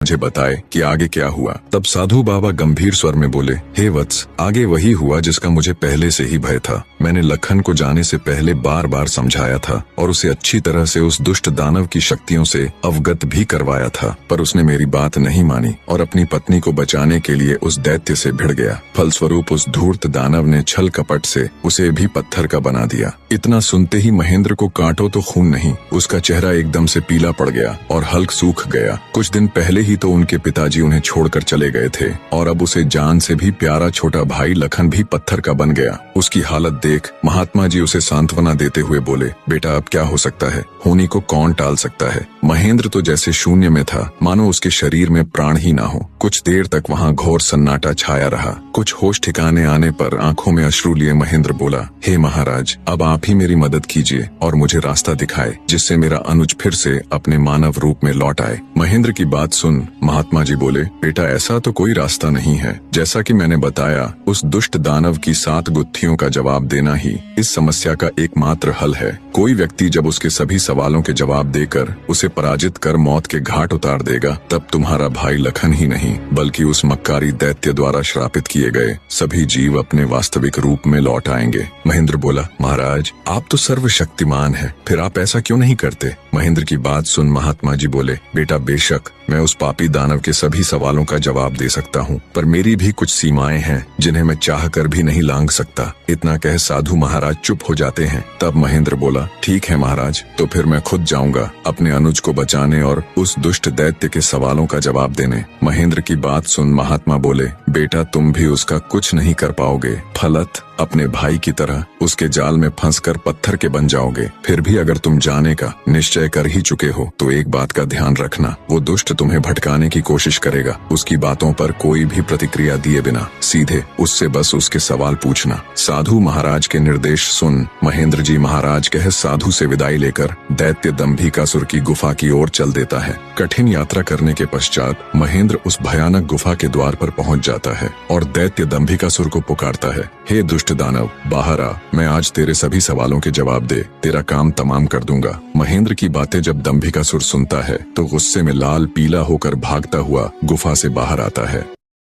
मुझे बताए कि आगे क्या हुआ। तब साधु बाबा गंभीर स्वर में बोले, हे वत्स, आगे वही हुआ जिसका मुझे पहले से ही भय था। मैंने लखन को जाने से पहले बार बार समझाया था और उसे अच्छी तरह से उस दुष्ट दानव की शक्तियों से अवगत भी करवाया था, पर उसने मेरी बात नहीं मानी और अपनी पत्नी को बचाने के लिए उस दैत्य से भिड़ गया। फलस्वरूप उस धूर्त दानव ने छल कपट से उसे भी पत्थर का बना दिया। इतना सुनते ही महेंद्र को कांटो तो खून नहीं, उसका चेहरा एकदम से पीला पड़ गया और हल्क सूख गया। कुछ दिन पहले ही तो उनके पिताजी उन्हें छोड़कर चले गए थे और अब उसे जान से भी प्यारा छोटा भाई लखन भी पत्थर का बन गया। उसकी हालत देख महात्मा जी उसे सांत्वना देते हुए बोले, बेटा अब क्या हो सकता है, होनी को कौन टाल सकता है। महेंद्र तो जैसे शून्य में था, मानो उसके शरीर में प्राण ही ना हो। कुछ देर तक वहाँ घोर सन्नाटा छाया रहा। कुछ होश ठिकाने आने पर आंखों में अश्रु लिए महेंद्र बोला, हे महाराज, अब आप ही मेरी मदद कीजिए और मुझे रास्ता दिखाए जिससे मेरा अनुज फिर से अपने मानव रूप में लौट आए। महेंद्र की बात सुन महात्मा जी बोले, बेटा ऐसा तो कोई रास्ता नहीं है। जैसा कि मैंने बताया, उस दुष्ट दानव की 7 गुत्थियों का जवाब देना ही इस समस्या का एकमात्र हल है। कोई व्यक्ति जब उसके सभी सवालों के जवाब देकर उसे पराजित कर मौत के घाट उतार देगा, तब तुम्हारा भाई लखन ही नहीं बल्कि उस मक्कारी दैत्य द्वारा श्रापित किए गए सभी जीव अपने वास्तविक रूप में लौट आएंगे। महेंद्र बोला, महाराज आप तो सर्वशक्तिमान हैं, फिर आप ऐसा क्यों नहीं करते। महेंद्र की बात सुन महात्मा जी बोले, बेटा बेशक मैं उस पापी दानव के सभी सवालों का जवाब दे सकता हूँ, पर मेरी भी कुछ सीमाएं हैं जिन्हें मैं चाह कर भी नहीं लांघ सकता। इतना कह साधु महाराज चुप हो जाते हैं। तब महेंद्र बोला, ठीक है महाराज, तो फिर मैं खुद जाऊंगा अपने अनुज को बचाने और उस दुष्ट दैत्य के सवालों का जवाब देने। महेंद्र की बात सुन महात्मा बोले, बेटा तुम भी उसका कुछ नहीं कर पाओगे, फलत अपने भाई की तरह उसके जाल में फंसकर पत्थर के बन जाओगे। फिर भी अगर तुम जाने का निश्चय कर ही चुके हो तो एक बात का ध्यान रखना, वो दुष्ट तुम्हें भटकाने की कोशिश करेगा। उसकी बातों पर कोई भी प्रतिक्रिया दिए बिना सीधे उससे बस उसके सवाल पूछना। साधु महाराज के निर्देश सुन महेंद्र जी महाराज कह साधु से विदाई लेकर दैत्य दंभिकासुर की गुफा की ओर चल देता है। कठिन यात्रा करने के पश्चात महेंद्र उस भयानक गुफा के द्वार पर पहुंच जाता है और दैत्य दंभिकासुर को पुकारता है, हे दुष्ट दानव, बाहर आ, मैं आज तेरे सभी सवालों के जवाब दे तेरा काम तमाम कर दूंगा। महेंद्र की बातें जब दंभिकासुर सुनता है तो गुस्से में लाल पीला होकर भागता हुआ गुफा से बाहर आता है।